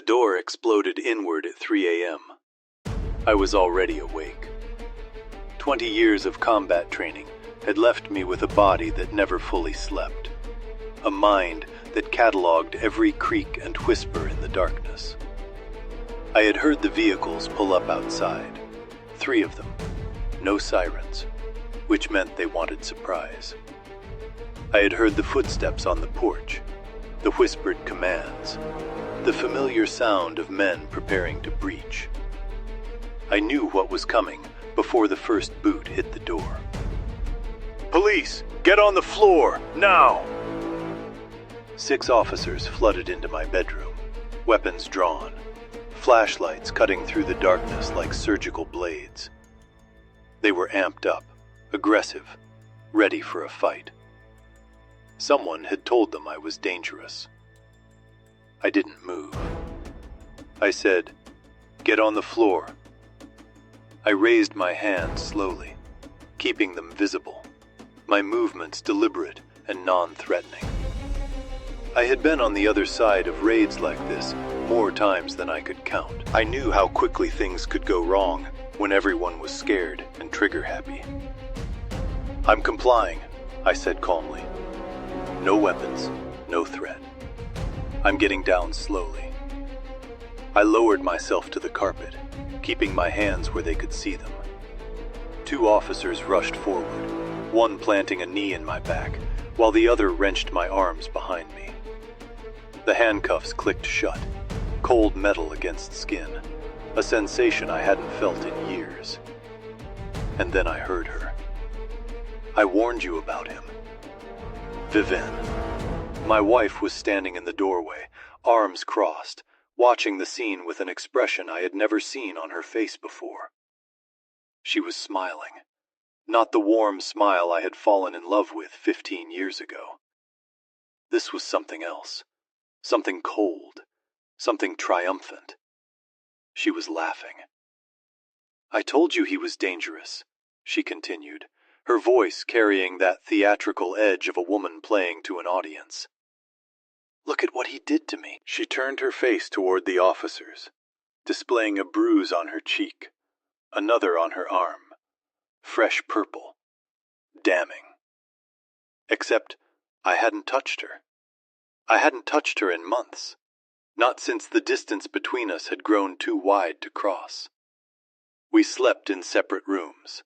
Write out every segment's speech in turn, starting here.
door exploded inward at 3 a.m. I was already awake. 20 years of combat training had left me with a body that never fully slept, a mind that cataloged every creak and whisper in the darkness. I had heard the vehicles pull up outside, 3 of them, no sirens, which meant they wanted surprise. I had heard the footsteps on the porch, the whispered commands, the familiar sound of men preparing to breach. I knew what was coming before the first boot hit the door. "Police, get on the floor, now!" 6 officers flooded into my bedroom, weapons drawn, flashlights cutting through the darkness like surgical blades. They were amped up, aggressive, ready for a fight. Someone had told them I was dangerous. I didn't move. I said, "Get on the floor." I raised my hands slowly, keeping them visible, my movements deliberate and non-threatening. I had been on the other side of raids like this more times than I could count. I knew how quickly things could go wrong when everyone was scared and trigger-happy. "I'm complying," I said calmly. No weapons, no threat. I'm getting down slowly. I lowered myself to the carpet, keeping my hands where they could see them. 2 officers rushed forward, one planting a knee in my back, while the other wrenched my arms behind me. The handcuffs clicked shut, cold metal against skin, a sensation I hadn't felt in years. And then I heard her. "I warned you about him." Vivienne. My wife was standing in the doorway, arms crossed, watching the scene with an expression I had never seen on her face before. She was smiling, not the warm smile I had fallen in love with 15 years ago. This was something else, something cold, something triumphant. She was laughing. "I told you he was dangerous," she continued, her voice carrying that theatrical edge of a woman playing to an audience. "Look at what he did to me." She turned her face toward the officers, displaying a bruise on her cheek, another on her arm, fresh purple, damning. Except I hadn't touched her. I hadn't touched her in months, not since the distance between us had grown too wide to cross. We slept in separate rooms.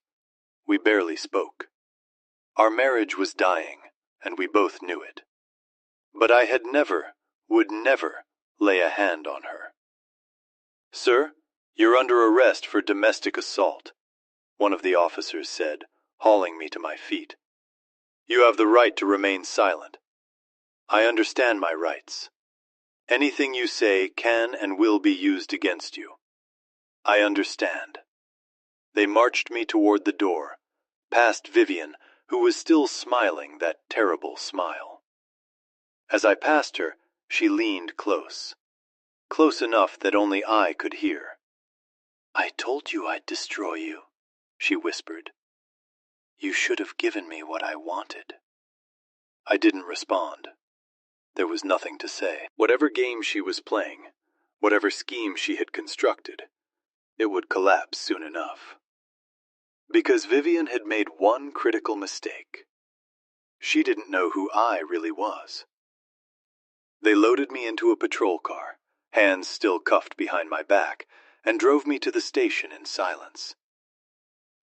We barely spoke. Our marriage was dying, and we both knew it. But I had never, would never, lay a hand on her. "Sir, you're under arrest for domestic assault," one of the officers said, hauling me to my feet. "You have the right to remain silent. I understand my rights. Anything you say can and will be used against you. I understand." They marched me toward the door, past Vivienne, who was still smiling that terrible smile. As I passed her, she leaned close enough that only I could hear. "I told you I'd destroy you," she whispered. "You should have given me what I wanted." I didn't respond. There was nothing to say. Whatever game she was playing, whatever scheme she had constructed, it would collapse soon enough. Because Vivienne had made one critical mistake. She didn't know who I really was. They loaded me into a patrol car, hands still cuffed behind my back, and drove me to the station in silence.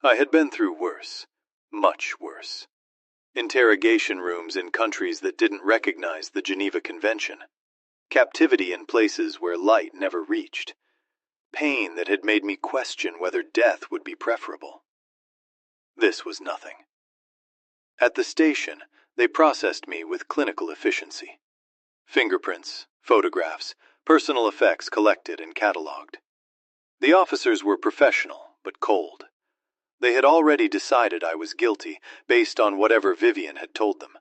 I had been through worse, much worse. Interrogation rooms in countries that didn't recognize the Geneva Convention, captivity in places where light never reached, pain that had made me question whether death would be preferable. This was nothing. At the station, they processed me with clinical efficiency. Fingerprints, photographs, personal effects collected and catalogued. The officers were professional, but cold. They had already decided I was guilty, based on whatever Vivienne had told them.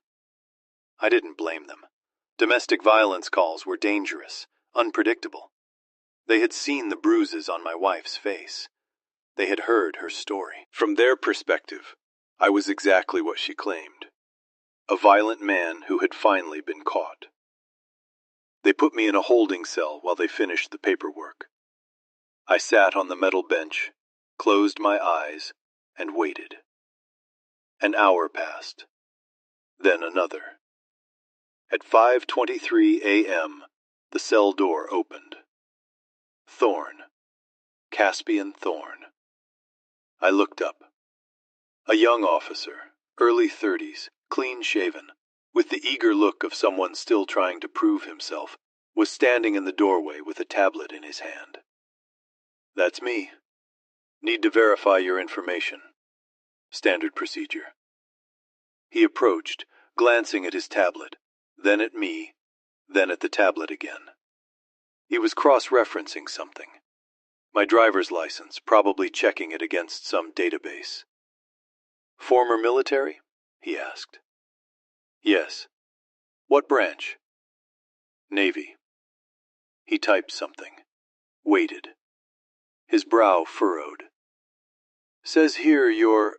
I didn't blame them. Domestic violence calls were dangerous, unpredictable. They had seen the bruises on my wife's face. They had heard her story. From their perspective, I was exactly what she claimed. A violent man who had finally been caught. They put me in a holding cell while they finished the paperwork. I sat on the metal bench, closed my eyes, and waited. An hour passed, then another. At 5:23 a.m., the cell door opened. Thorn. Caspian Thorn. I looked up. A young officer, early 30s, clean-shaven, with the eager look of someone still trying to prove himself, was standing in the doorway with a tablet in his hand. "That's me. Need to verify your information. Standard procedure." He approached, glancing at his tablet, then at me, then at the tablet again. He was cross-referencing something. My driver's license, probably checking it against some database. "Former military?" he asked. "Yes. What branch?" "Navy." He typed something. Waited. His brow furrowed. "Says here you're—"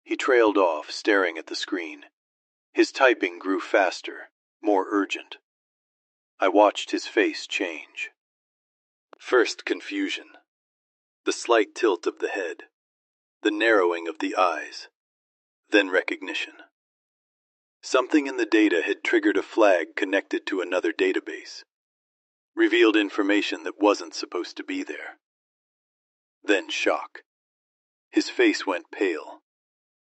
He trailed off, staring at the screen. His typing grew faster, more urgent. I watched his face change. First confusion. The slight tilt of the head. The narrowing of the eyes. Then recognition. Something in the data had triggered a flag connected to another database. Revealed information that wasn't supposed to be there. Then shock. His face went pale.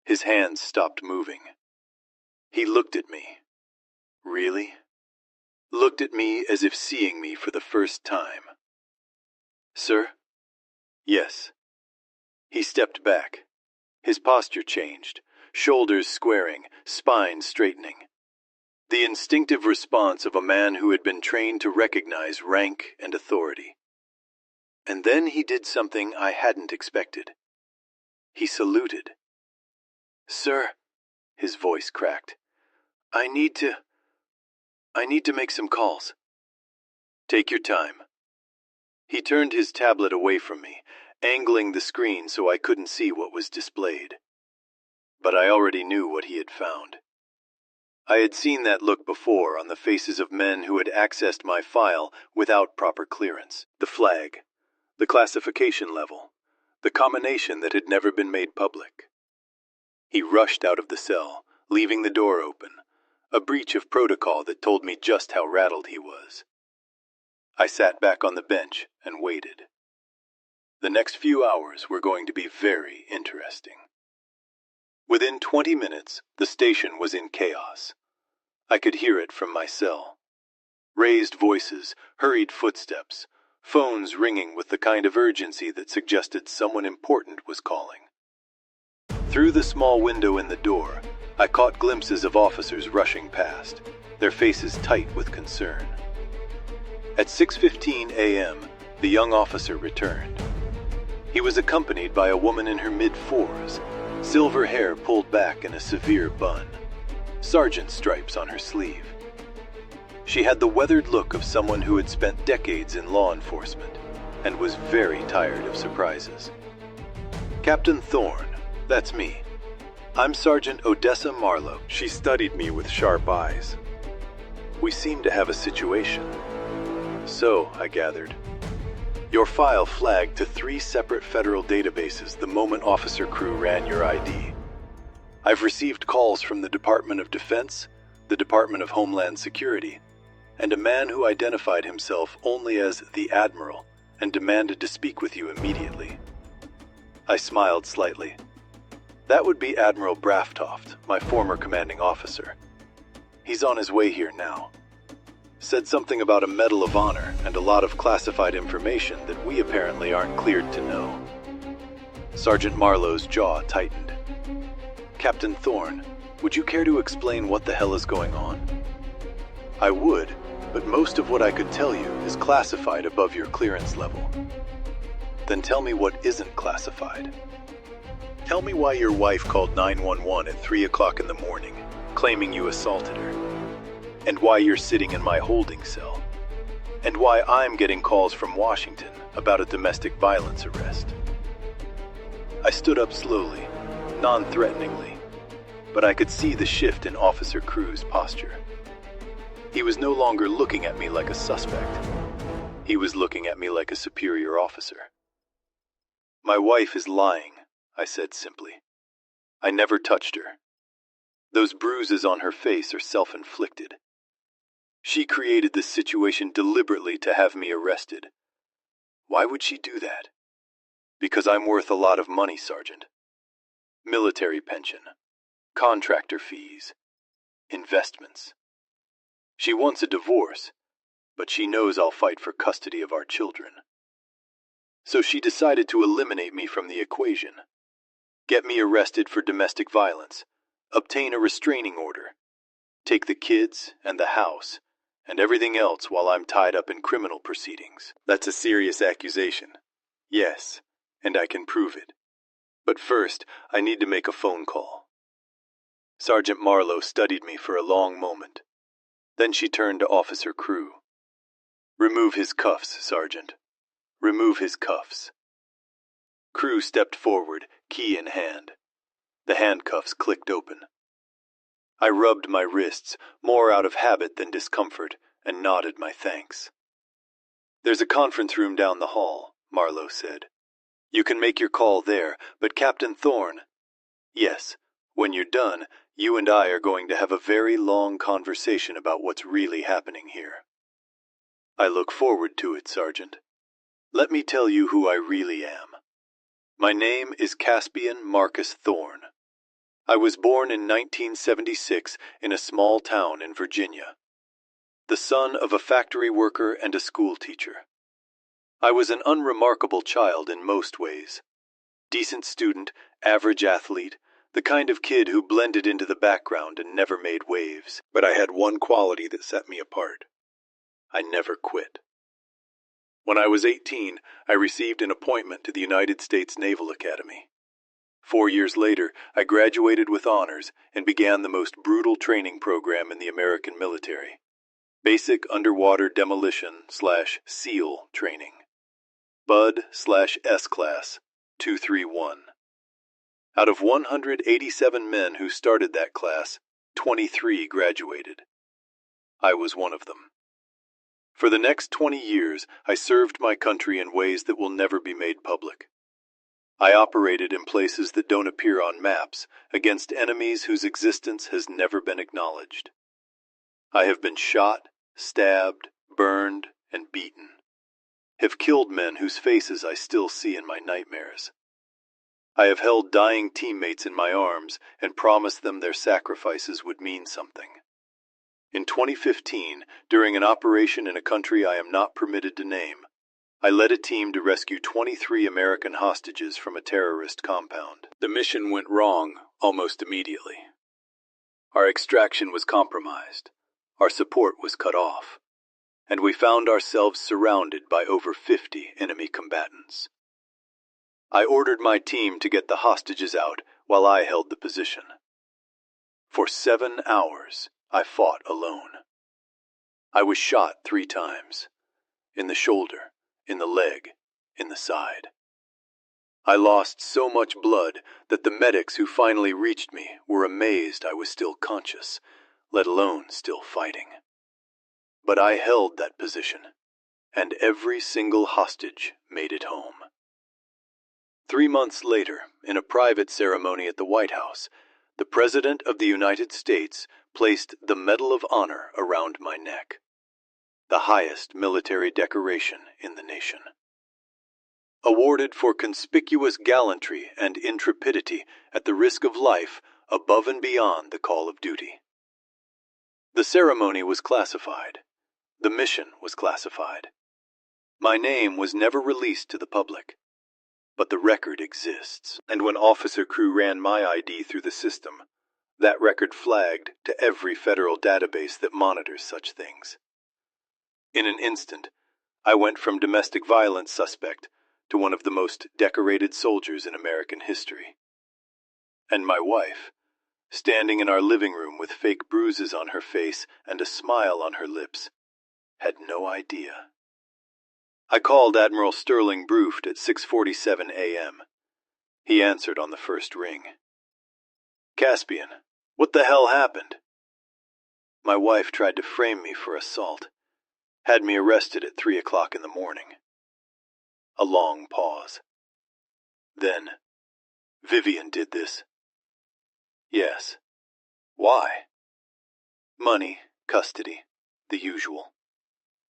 His hands stopped moving. He looked at me. Really? Looked at me as if seeing me for the first time. "Sir?" "Yes." He stepped back. His posture changed, shoulders squaring, spine straightening. The instinctive response of a man who had been trained to recognize rank and authority. And then he did something I hadn't expected. He saluted. "Sir," his voice cracked, I need to make some calls." "Take your time." He turned his tablet away from me, angling the screen so I couldn't see what was displayed. But I already knew what he had found. I had seen that look before on the faces of men who had accessed my file without proper clearance. The flag, the classification level, the combination that had never been made public. He rushed out of the cell, leaving the door open, a breach of protocol that told me just how rattled he was. I sat back on the bench and waited. The next few hours were going to be very interesting. Within 20 minutes, the station was in chaos. I could hear it from my cell. Raised voices, hurried footsteps, phones ringing with the kind of urgency that suggested someone important was calling. Through the small window in the door, I caught glimpses of officers rushing past, their faces tight with concern. At 6:15 a.m., the young officer returned. He was accompanied by a woman in her mid-40s, silver hair pulled back in a severe bun, sergeant stripes on her sleeve. She had the weathered look of someone who had spent decades in law enforcement and was very tired of surprises. "Captain Thorne, that's me. I'm Sergeant Odessa Marlowe." She studied me with sharp eyes. "We seem to have a situation." "So," I gathered, "your file flagged to 3 separate federal databases the moment Officer Crew ran your ID. I've received calls from the Department of Defense, the Department of Homeland Security, and a man who identified himself only as the Admiral and demanded to speak with you immediately." I smiled slightly. "That would be Admiral Braftoft, my former commanding officer. He's on his way here now. Said something about a Medal of Honor and a lot of classified information that we apparently aren't cleared to know." Sergeant Marlowe's jaw tightened. "Captain Thorne, would you care to explain what the hell is going on?" "I would, but most of what I could tell you is classified above your clearance level." "Then tell me what isn't classified. Tell me why your wife called 911 at 3 o'clock in the morning, claiming you assaulted her. And why you're sitting in my holding cell. And why I'm getting calls from Washington about a domestic violence arrest." I stood up slowly, non-threateningly, but I could see the shift in Officer Crew's posture. He was no longer looking at me like a suspect. He was looking at me like a superior officer. "My wife is lying," I said simply. "I never touched her. Those bruises on her face are self-inflicted. She created this situation deliberately to have me arrested. Why would she do that? Because I'm worth a lot of money, Sergeant. Military pension, contractor fees, investments. She wants a divorce, but she knows I'll fight for custody of our children. So she decided to eliminate me from the equation. Get me arrested for domestic violence, obtain a restraining order, take the kids and the house, and everything else while I'm tied up in criminal proceedings. That's a serious accusation. Yes, and I can prove it. But first, I need to make a phone call." Sergeant Marlowe studied me for a long moment. Then she turned to Officer Crew. "Remove his cuffs, Sergeant. Remove his cuffs." Crew stepped forward, key in hand. The handcuffs clicked open. I rubbed my wrists, more out of habit than discomfort, and nodded my thanks. "There's a conference room down the hall," Marlowe said. "You can make your call there, but Captain Thorne—" "Yes, when you're done, you and I are going to have a very long conversation about what's really happening here." "I look forward to it, Sergeant. Let me tell you who I really am. My name is Caspian Marcus Thorne. I was born in 1976 in a small town in Virginia, the son of a factory worker and a school teacher. I was an unremarkable child in most ways. Decent student, average athlete, the kind of kid who blended into the background and never made waves. But I had one quality that set me apart. I never quit. When I was 18, I received an appointment to the United States Naval Academy. 4 years later, I graduated with honors and began the most brutal training program in the American military. Basic Underwater Demolition/SEAL training. Bud/S-Class 231. Out of 187 men who started that class, 23 graduated. I was one of them. For the next 20 years, I served my country in ways that will never be made public. I operated in places that don't appear on maps, against enemies whose existence has never been acknowledged. I have been shot, stabbed, burned, and beaten. Have killed men whose faces I still see in my nightmares. I have held dying teammates in my arms and promised them their sacrifices would mean something. In 2015, during an operation in a country I am not permitted to name, I led a team to rescue 23 American hostages from a terrorist compound. The mission went wrong almost immediately. Our extraction was compromised, our support was cut off, and we found ourselves surrounded by over 50 enemy combatants. I ordered my team to get the hostages out while I held the position. For 7 hours, I fought alone. I was shot 3 times, in the shoulder, in the leg, in the side. I lost so much blood that the medics who finally reached me were amazed I was still conscious, let alone still fighting. But I held that position, and every single hostage made it home. 3 months later, in a private ceremony at the White House, the President of the United States placed the Medal of Honor around my neck, the highest military decoration in the nation. Awarded for conspicuous gallantry and intrepidity at the risk of life above and beyond the call of duty. The ceremony was classified. The mission was classified. My name was never released to the public. But the record exists, and when Officer Crew ran my ID through the system, that record flagged to every federal database that monitors such things. In an instant, I went from domestic violence suspect to one of the most decorated soldiers in American history. And my wife, standing in our living room with fake bruises on her face and a smile on her lips, had no idea. I called Admiral Sterling Brooft at 6:47 a.m. He answered on the first ring. "Caspian, what the hell happened?" My wife tried to frame me for assault. Had me arrested at 3 o'clock in the morning. A long pause. Then, Vivian did this. Yes. Why? Money, custody, the usual.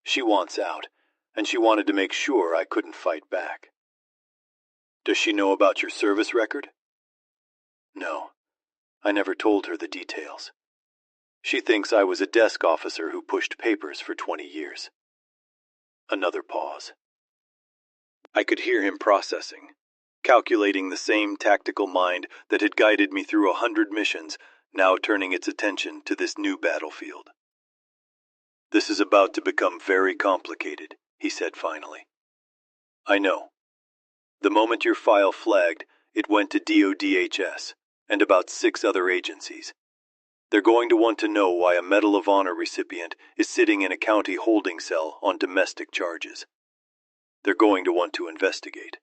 She wants out, and she wanted to make sure I couldn't fight back. Does she know about your service record? No. I never told her the details. She thinks I was a desk officer who pushed papers for 20 years. Another pause. I could hear him processing, calculating the same tactical mind that had guided me through 100 missions, now turning its attention to this new battlefield. This is about to become very complicated, he said finally. I know. The moment your file flagged, it went to DODHS and about 6 other agencies. They're going to want to know why a Medal of Honor recipient is sitting in a county holding cell on domestic charges. They're going to want to investigate.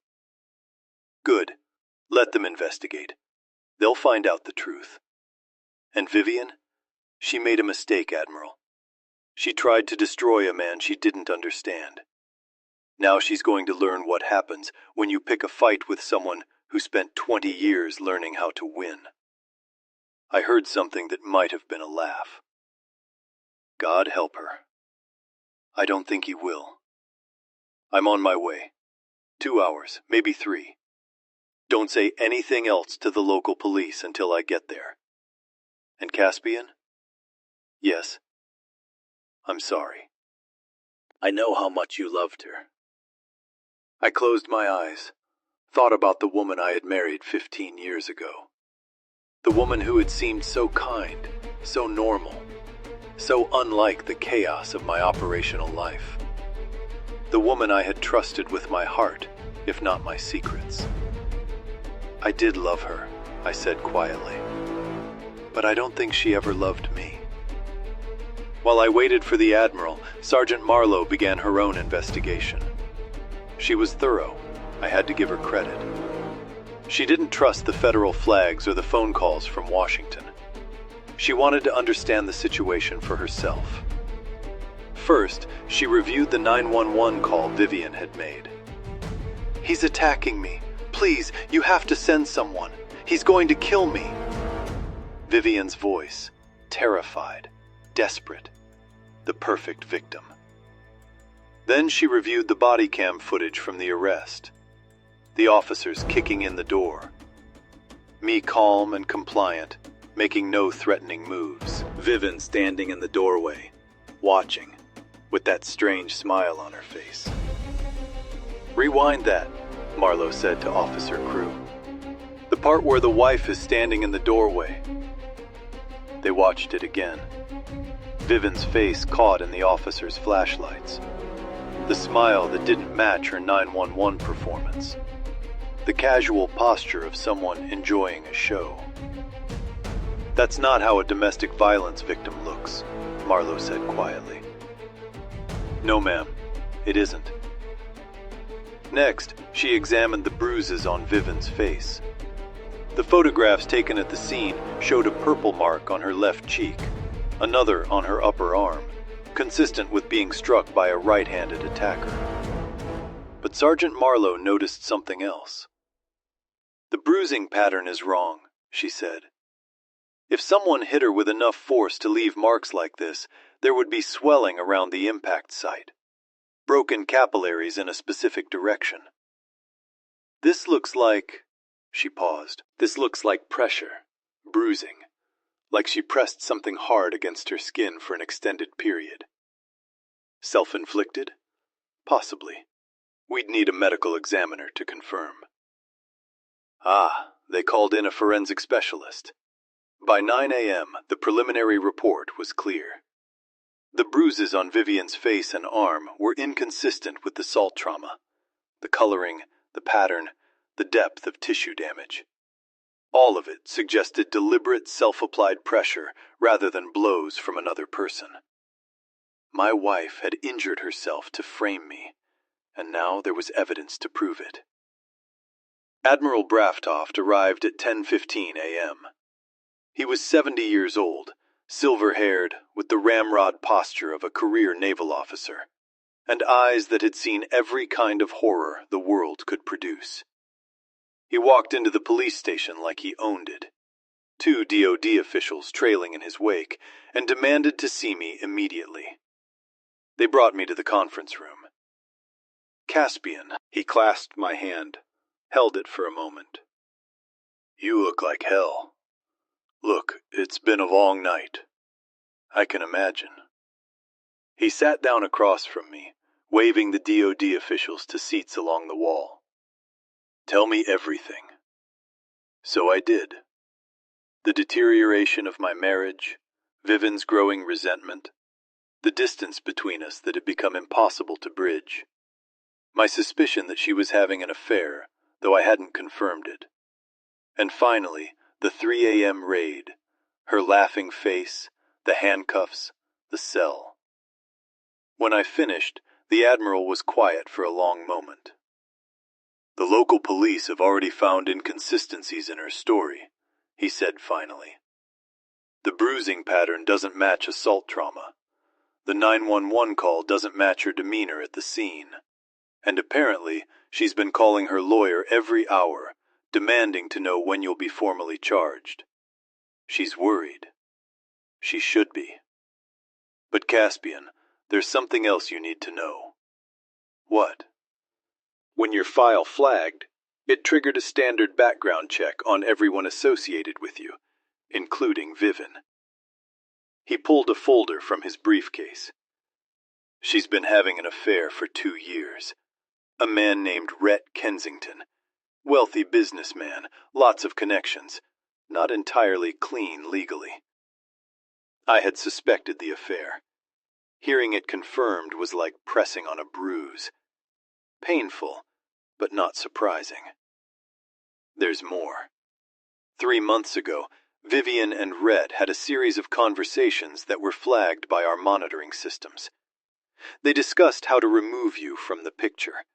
Good. Let them investigate. They'll find out the truth. And Vivian? She made a mistake, Admiral. She tried to destroy a man she didn't understand. Now she's going to learn what happens when you pick a fight with someone who spent 20 years learning how to win. I heard something that might have been a laugh. God help her. I don't think he will. I'm on my way. 2 hours, maybe 3. Don't say anything else to the local police until I get there. And Caspian? Yes. I'm sorry. I know how much you loved her. I closed my eyes, thought about the woman I had married 15 years ago. The woman who had seemed so kind, so normal, so unlike the chaos of my operational life. The woman I had trusted with my heart, if not my secrets. I did love her, I said quietly. But I don't think she ever loved me. While I waited for the Admiral, Sergeant Marlowe began her own investigation. She was thorough. I had to give her credit. She didn't trust the federal flags or the phone calls from Washington. She wanted to understand the situation for herself. First, she reviewed the 911 call Vivian had made. He's attacking me. Please, you have to send someone. He's going to kill me. Vivian's voice, terrified, desperate, the perfect victim. Then she reviewed the body cam footage from the arrest. The officers kicking in the door. Me calm and compliant, making no threatening moves. Vivian standing in the doorway, watching, with that strange smile on her face. Rewind that, Marlowe said to Officer Crew. The part where the wife is standing in the doorway. They watched it again. Vivian's face caught in the officer's flashlights. The smile that didn't match her 911 performance. The casual posture of someone enjoying a show. That's not how a domestic violence victim looks, Marlowe said quietly. No, ma'am, it isn't. Next, she examined the bruises on Vivian's face. The photographs taken at the scene showed a purple mark on her left cheek, another on her upper arm, consistent with being struck by a right-handed attacker. But Sergeant Marlowe noticed something else. The bruising pattern is wrong, she said. If someone hit her with enough force to leave marks like this, there would be swelling around the impact site. Broken capillaries in a specific direction. This looks like... She paused. This looks like pressure, bruising, like she pressed something hard against her skin for an extended period. Self-inflicted? Possibly. We'd need a medical examiner to confirm. They called in a forensic specialist. By 9 a.m., the preliminary report was clear. The bruises on Vivian's face and arm were inconsistent with the assault trauma. The coloring, the pattern, the depth of tissue damage. All of it suggested deliberate self-applied pressure rather than blows from another person. My wife had injured herself to frame me, and now there was evidence to prove it. Admiral Braftoft arrived at 10:15 a.m. He was 70 years old, silver-haired, with the ramrod posture of a career naval officer, and eyes that had seen every kind of horror the world could produce. He walked into the police station like he owned it, 2 DoD officials trailing in his wake, and demanded to see me immediately. They brought me to the conference room. Caspian, he clasped my hand, held it for a moment. You look like hell. Look, it's been a long night. I can imagine. He sat down across from me, waving the DoD officials to seats along the wall. Tell me everything. So I did. The deterioration of my marriage, Vivian's growing resentment, the distance between us that had become impossible to bridge, my suspicion that she was having an affair, though I hadn't confirmed it, and finally, the 3 a.m. raid, her laughing face, the handcuffs, the cell. When I finished, the Admiral was quiet for a long moment. The local police have already found inconsistencies in her story, he said finally. The bruising pattern doesn't match assault trauma. The 911 call doesn't match her demeanor at the scene. And apparently, she's been calling her lawyer every hour, demanding to know when you'll be formally charged. She's worried. She should be. But Caspian, there's something else you need to know. What? When your file flagged, it triggered a standard background check on everyone associated with you, including Vivian. He pulled a folder from his briefcase. She's been having an affair for 2 years. A man named Rhett Kensington. Wealthy businessman, lots of connections, not entirely clean legally. I had suspected the affair. Hearing it confirmed was like pressing on a bruise. Painful, but not surprising. There's more. 3 months ago, Vivian and Rhett had a series of conversations that were flagged by our monitoring systems. They discussed how to remove you from the picture,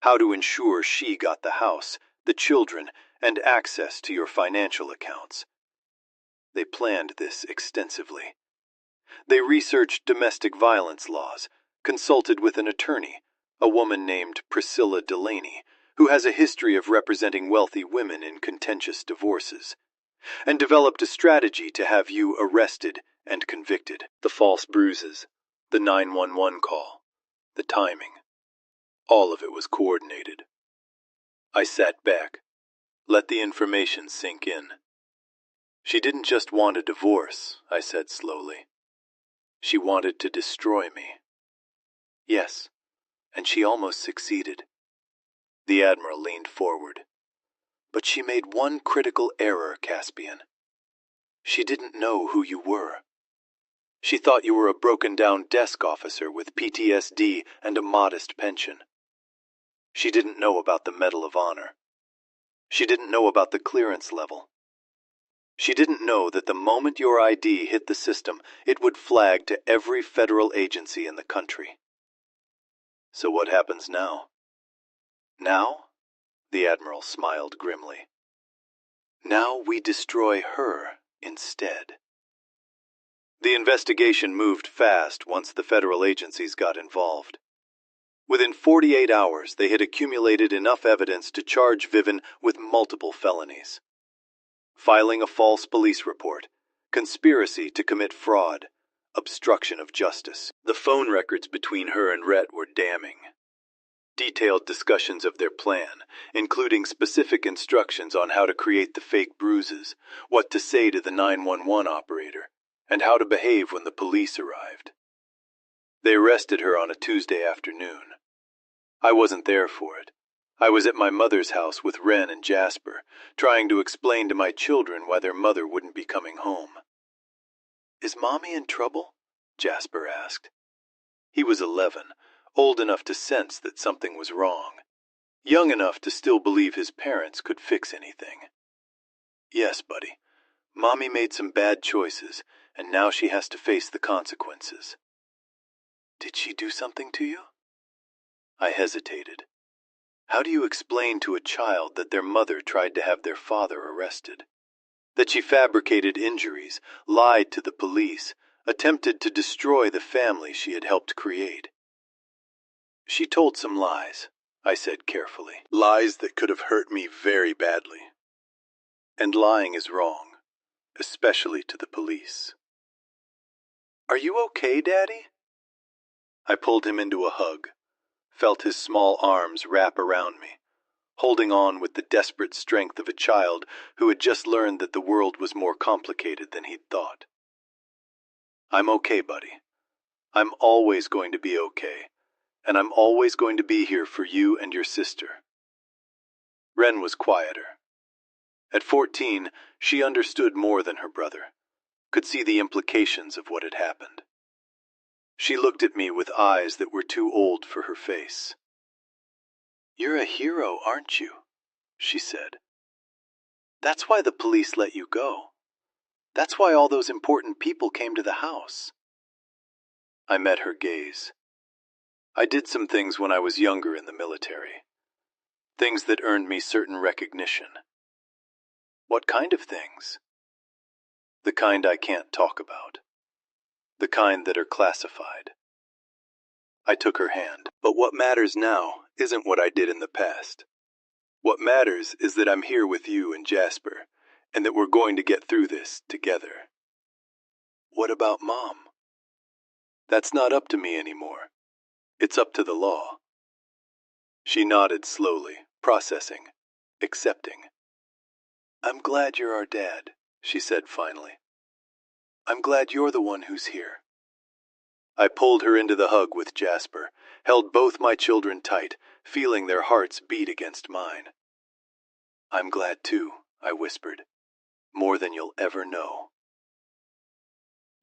how to ensure she got the house, the children, and access to your financial accounts. They planned this extensively. They researched domestic violence laws, consulted with an attorney, a woman named Priscilla Delaney, who has a history of representing wealthy women in contentious divorces, and developed a strategy to have you arrested and convicted. The false bruises, the 911 call, the timing. All of it was coordinated. I sat back, let the information sink in. She didn't just want a divorce, I said slowly. She wanted to destroy me. Yes, and she almost succeeded. The Admiral leaned forward. But she made one critical error, Caspian. She didn't know who you were. She thought you were a broken-down desk officer with PTSD and a modest pension. She didn't know about the Medal of Honor. She didn't know about the clearance level. She didn't know that the moment your ID hit the system, it would flag to every federal agency in the country. So what happens now? Now? The Admiral smiled grimly. Now we destroy her instead. The investigation moved fast once the federal agencies got involved. Within 48 hours, they had accumulated enough evidence to charge Vivian with multiple felonies. Filing a false police report, conspiracy to commit fraud, obstruction of justice. The phone records between her and Rhett were damning. Detailed discussions of their plan, including specific instructions on how to create the fake bruises, what to say to the 911 operator, and how to behave when the police arrived. They arrested her on a Tuesday afternoon. I wasn't there for it. I was at my mother's house with Wren and Jasper, trying to explain to my children why their mother wouldn't be coming home. Is Mommy in trouble? Jasper asked. He was 11, old enough to sense that something was wrong, young enough to still believe his parents could fix anything. Yes, buddy. Mommy made some bad choices, and now she has to face the consequences. Did she do something to you? I hesitated. How do you explain to a child that their mother tried to have their father arrested? That she fabricated injuries, lied to the police, attempted to destroy the family she had helped create. She told some lies, I said carefully. Lies that could have hurt me very badly. And lying is wrong, especially to the police. Are you okay, Daddy? I pulled him into a hug, felt his small arms wrap around me, holding on with the desperate strength of a child who had just learned that the world was more complicated than he'd thought. I'm okay, buddy. I'm always going to be okay, and I'm always going to be here for you and your sister. Wren was quieter. At 14, she understood more than her brother, could see the implications of what had happened. She looked at me with eyes that were too old for her face. "You're a hero, aren't you?" she said. "That's why the police let you go. That's why all those important people came to the house." I met her gaze. I did some things when I was younger in the military. Things that earned me certain recognition. What kind of things? The kind I can't talk about. The kind that are classified. I took her hand. But what matters now isn't what I did in the past. What matters is that I'm here with you and Jasper, and that we're going to get through this together. What about Mom? That's not up to me anymore. It's up to the law. She nodded slowly, processing, accepting. I'm glad you're our dad, she said finally. I'm glad you're the one who's here. I pulled her into the hug with Jasper, held both my children tight, feeling their hearts beat against mine. I'm glad too, I whispered. More than you'll ever know.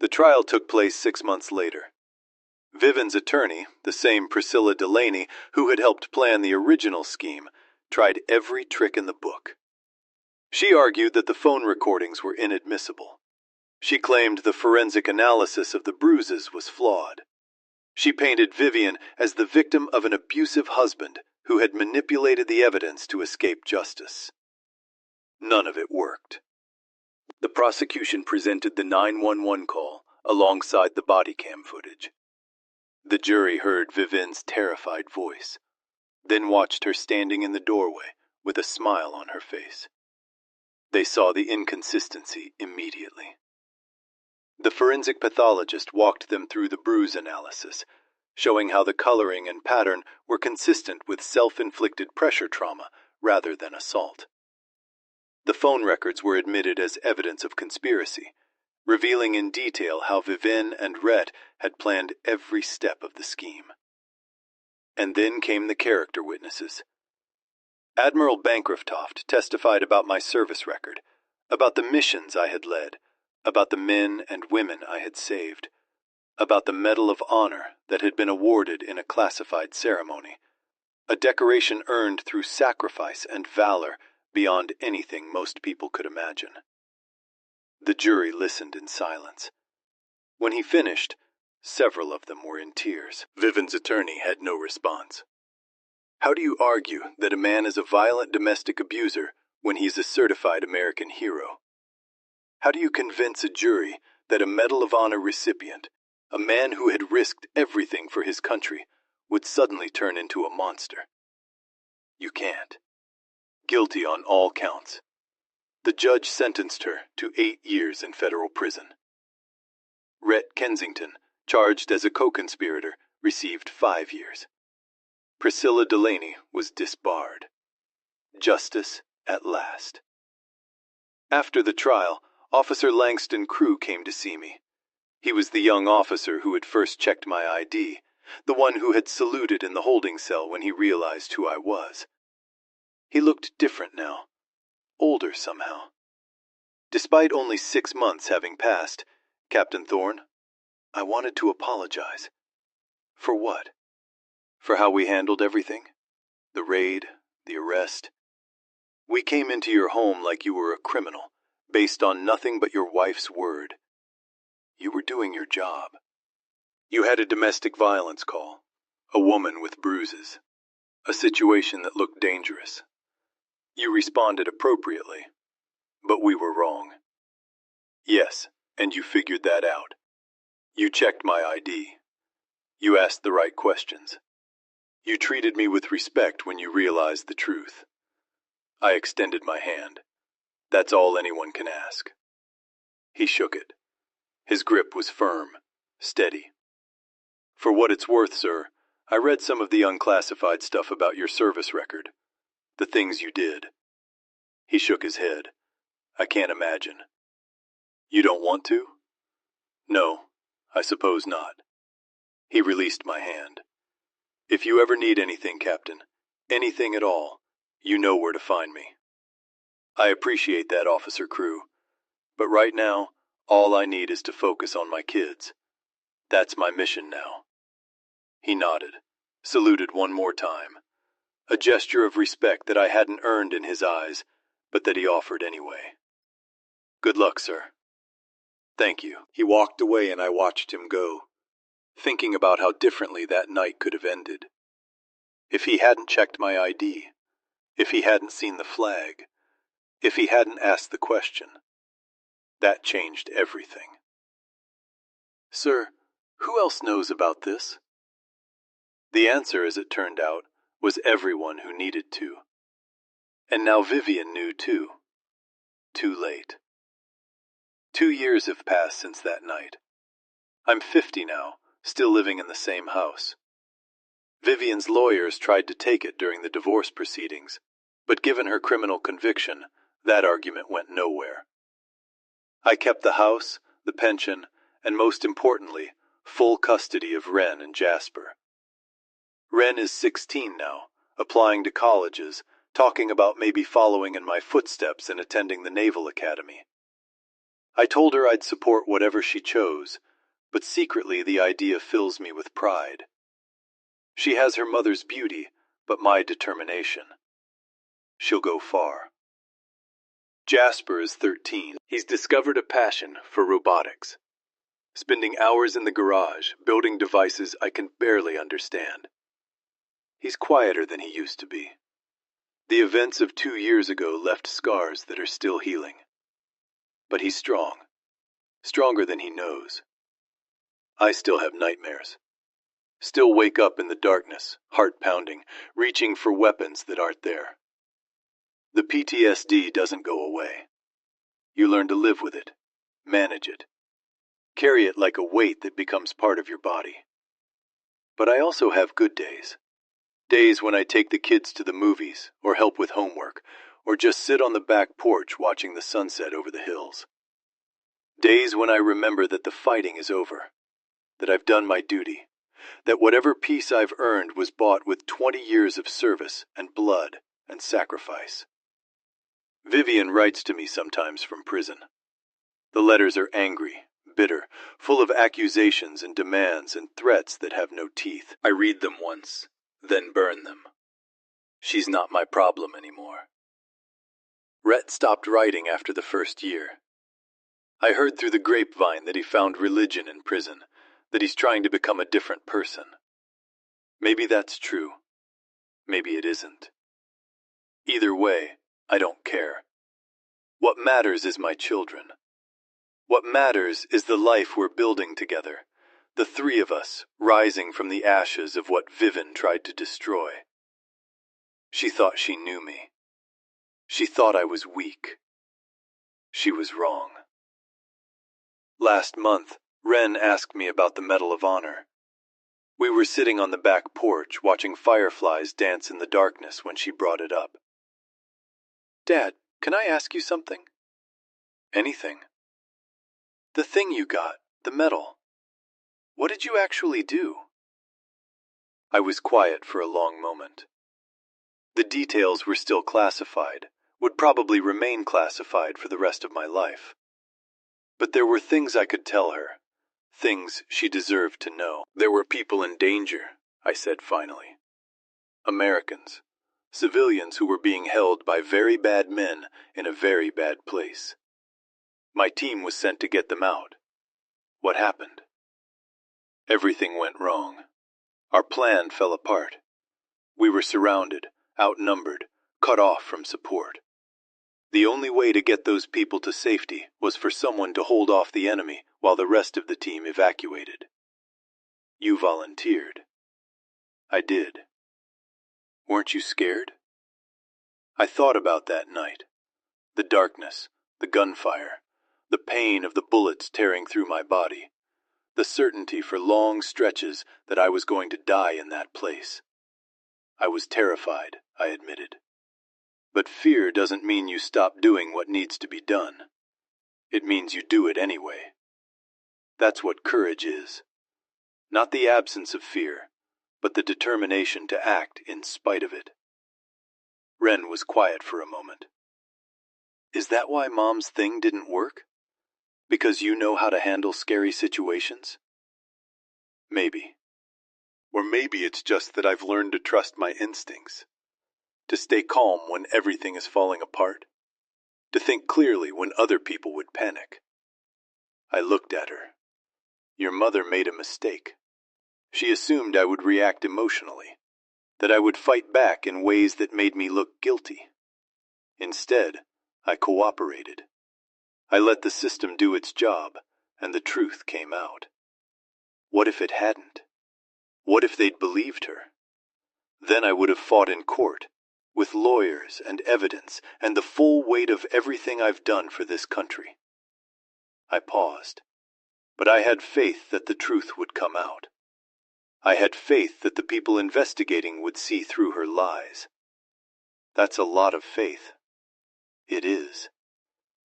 The trial took place 6 months later. Vivian's attorney, the same Priscilla Delaney who had helped plan the original scheme, tried every trick in the book. She argued that the phone recordings were inadmissible. She claimed the forensic analysis of the bruises was flawed. She painted Vivian as the victim of an abusive husband who had manipulated the evidence to escape justice. None of it worked. The prosecution presented the 911 call alongside the body cam footage. The jury heard Vivian's terrified voice, then watched her standing in the doorway with a smile on her face. They saw the inconsistency immediately. The forensic pathologist walked them through the bruise analysis, showing how the coloring and pattern were consistent with self-inflicted pressure trauma rather than assault. The phone records were admitted as evidence of conspiracy, revealing in detail how Vivian and Rhett had planned every step of the scheme. And then came the character witnesses. Admiral Bancroft testified about my service record, about the missions I had led, about the men and women I had saved, about the Medal of Honor that had been awarded in a classified ceremony, a decoration earned through sacrifice and valor beyond anything most people could imagine. The jury listened in silence. When he finished, several of them were in tears. Vivian's attorney had no response. How do you argue that a man is a violent domestic abuser when he's a certified American hero? How do you convince a jury that a Medal of Honor recipient, a man who had risked everything for his country, would suddenly turn into a monster? You can't. Guilty on all counts. The judge sentenced her to 8 years in federal prison. Rhett Kensington, charged as a co-conspirator, received 5 years. Priscilla Delaney was disbarred. Justice at last. After the trial, Officer Langston Crew came to see me. He was the young officer who had first checked my ID, the one who had saluted in the holding cell when he realized who I was. He looked different now, older somehow. Despite only 6 months having passed, Captain Thorne, I wanted to apologize. For what? For how we handled everything? The raid, the arrest. We came into your home like you were a criminal, based on nothing but your wife's word. You were doing your job. You had a domestic violence call, a woman with bruises, a situation that looked dangerous. You responded appropriately, but we were wrong. Yes, and you figured that out. You checked my ID. You asked the right questions. You treated me with respect when you realized the truth. I extended my hand. That's all anyone can ask. He shook it. His grip was firm, steady. For what it's worth, sir, I read some of the unclassified stuff about your service record. The things you did. He shook his head. I can't imagine. You don't want to? No, I suppose not. He released my hand. If you ever need anything, Captain, anything at all, you know where to find me. I appreciate that, Officer Crew. But right now, all I need is to focus on my kids. That's my mission now. He nodded, saluted one more time. A gesture of respect that I hadn't earned in his eyes, but that he offered anyway. Good luck, sir. Thank you. He walked away and I watched him go, thinking about how differently that night could have ended. If he hadn't checked my ID, if he hadn't seen the flag, if he hadn't asked the question, that changed everything. Sir, who else knows about this? The answer, as it turned out, was everyone who needed to. And now Vivian knew too. Too late. 2 years have passed since that night. I'm 50 now, still living in the same house. Vivian's lawyers tried to take it during the divorce proceedings, but given her criminal conviction, that argument went nowhere. I kept the house, the pension, and most importantly, full custody of Wren and Jasper. Wren is 16 now, applying to colleges, talking about maybe following in my footsteps and attending the Naval Academy. I told her I'd support whatever she chose, but secretly the idea fills me with pride. She has her mother's beauty, but my determination. She'll go far. Jasper is 13. He's discovered a passion for robotics, spending hours in the garage building devices I can barely understand. He's quieter than he used to be. The events of 2 years ago left scars that are still healing. But he's strong, stronger than he knows. I still have nightmares. Still wake up in the darkness, heart pounding, reaching for weapons that aren't there. The PTSD doesn't go away. You learn to live with it, manage it, carry it like a weight that becomes part of your body. But I also have good days. Days when I take the kids to the movies, or help with homework, or just sit on the back porch watching the sunset over the hills. Days when I remember that the fighting is over, that I've done my duty, that whatever peace I've earned was bought with 20 years of service and blood and sacrifice. Vivian writes to me sometimes from prison. The letters are angry, bitter, full of accusations and demands and threats that have no teeth. I read them once, then burn them. She's not my problem anymore. Rhett stopped writing after the first year. I heard through the grapevine that he found religion in prison, that he's trying to become a different person. Maybe that's true. Maybe it isn't. Either way, I don't care. What matters is my children. What matters is the life we're building together, the three of us rising from the ashes of what Vivian tried to destroy. She thought she knew me. She thought I was weak. She was wrong. Last month, Wren asked me about the Medal of Honor. We were sitting on the back porch watching fireflies dance in the darkness when she brought it up. Dad, can I ask you something? Anything. The thing you got, the medal. What did you actually do? I was quiet for a long moment. The details were still classified, would probably remain classified for the rest of my life. But there were things I could tell her, things she deserved to know. There were people in danger, I said finally. Americans, civilians who were being held by very bad men in a very bad place. My team was sent to get them out. What happened? Everything went wrong. Our plan fell apart. We were surrounded, outnumbered, cut off from support. The only way to get those people to safety was for someone to hold off the enemy while the rest of the team evacuated. You volunteered. I did. Weren't you scared? I thought about that night. The darkness, the gunfire, the pain of the bullets tearing through my body, the certainty for long stretches that I was going to die in that place. I was terrified, I admitted. But fear doesn't mean you stop doing what needs to be done. It means you do it anyway. That's what courage is. Not the absence of fear, but the determination to act in spite of it. Ren was quiet for a moment. Is that why Mom's thing didn't work? Because you know how to handle scary situations? Maybe. Or maybe it's just that I've learned to trust my instincts. To stay calm when everything is falling apart. To think clearly when other people would panic. I looked at her. Your mother made a mistake. She assumed I would react emotionally, that I would fight back in ways that made me look guilty. Instead, I cooperated. I let the system do its job, and the truth came out. What if it hadn't? What if they'd believed her? Then I would have fought in court, with lawyers and evidence and the full weight of everything I've done for this country. I paused, but I had faith that the truth would come out. I had faith that the people investigating would see through her lies. That's a lot of faith. It is.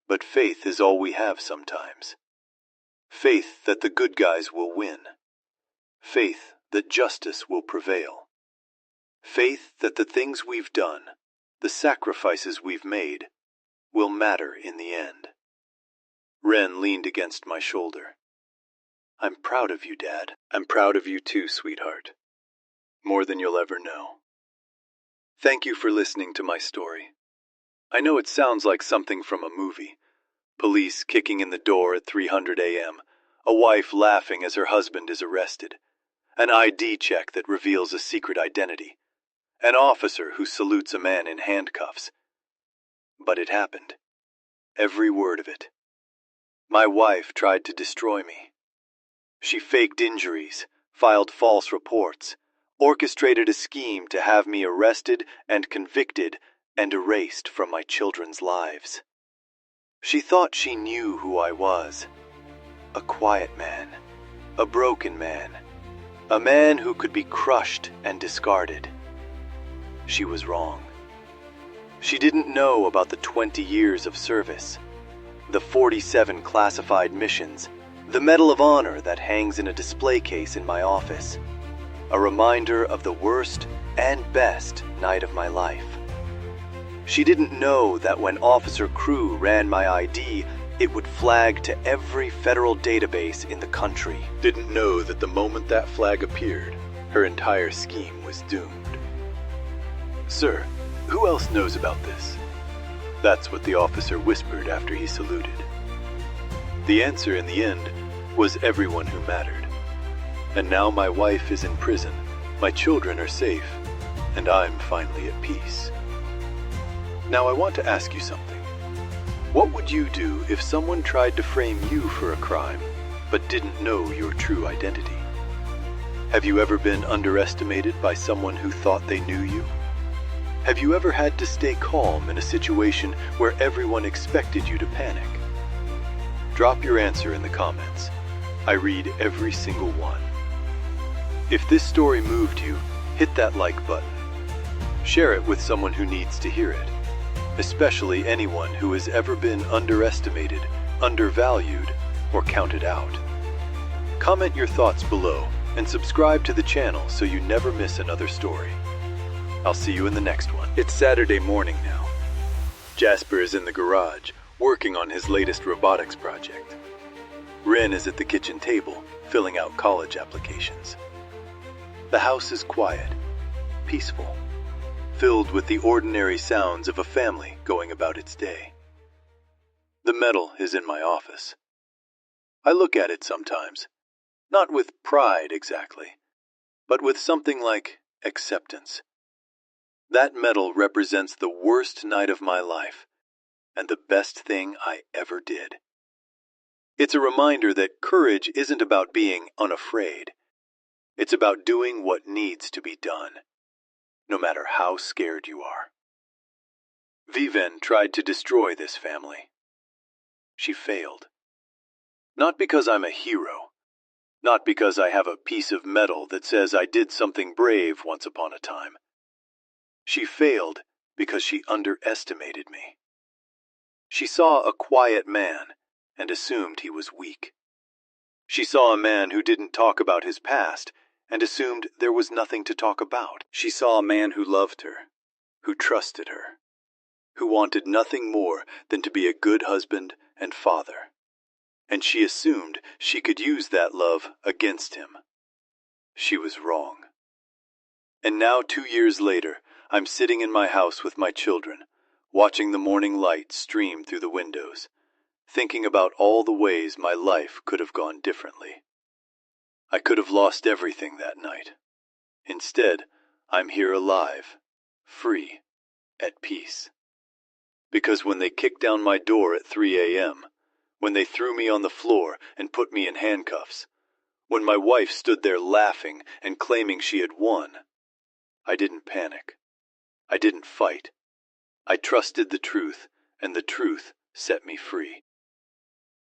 But faith is all we have sometimes. Faith that the good guys will win. Faith that justice will prevail. Faith that the things we've done, the sacrifices we've made, will matter in the end. Ren leaned against my shoulder. I'm proud of you, Dad. I'm proud of you too, sweetheart. More than you'll ever know. Thank you for listening to my story. I know it sounds like something from a movie. Police kicking in the door at 300 a.m., a wife laughing as her husband is arrested, an ID check that reveals a secret identity, an officer who salutes a man in handcuffs. But it happened. Every word of it. My wife tried to destroy me. She faked injuries, filed false reports, orchestrated a scheme to have me arrested and convicted and erased from my children's lives. She thought she knew who I was. A quiet man, a broken man, a man who could be crushed and discarded. She was wrong. She didn't know about the 20 years of service, the 47 classified missions, the Medal of Honor that hangs in a display case in my office, a reminder of the worst and best night of my life. She didn't know that when Officer Crew ran my ID, it would flag to every federal database in the country. Didn't know that the moment that flag appeared, her entire scheme was doomed. Sir, who else knows about this? That's what the officer whispered after he saluted. The answer in the end was everyone who mattered. And now my wife is in prison, my children are safe, and I'm finally at peace. Now I want to ask you something. What would you do if someone tried to frame you for a crime, but didn't know your true identity? Have you ever been underestimated by someone who thought they knew you? Have you ever had to stay calm in a situation where everyone expected you to panic? Drop your answer in the comments. I read every single one. If this story moved you, hit that like button. Share it with someone who needs to hear it, especially anyone who has ever been underestimated, undervalued, or counted out. Comment your thoughts below and subscribe to the channel so you never miss another story. I'll see you in the next one. It's Saturday morning now. Jasper is in the garage, working on his latest robotics project. Ren is at the kitchen table, filling out college applications. The house is quiet, peaceful, filled with the ordinary sounds of a family going about its day. The medal is in my office. I look at it sometimes, not with pride exactly, but with something like acceptance. That medal represents the worst night of my life, and the best thing I ever did. It's a reminder that courage isn't about being unafraid. It's about doing what needs to be done, no matter how scared you are. Viven tried to destroy this family. She failed. Not because I'm a hero, not because I have a piece of metal that says I did something brave once upon a time. She failed because she underestimated me. She saw a quiet man and assumed he was weak. She saw a man who didn't talk about his past and assumed there was nothing to talk about. She saw a man who loved her, who trusted her, who wanted nothing more than to be a good husband and father. And she assumed she could use that love against him. She was wrong. And now, 2 years later, I'm sitting in my house with my children, watching the morning light stream through the windows, thinking about all the ways my life could have gone differently. I could have lost everything that night. Instead, I'm here alive, free, at peace. Because when they kicked down my door at 3 a.m., when they threw me on the floor and put me in handcuffs, when my wife stood there laughing and claiming she had won, I didn't panic. I didn't fight. I trusted the truth, and the truth set me free.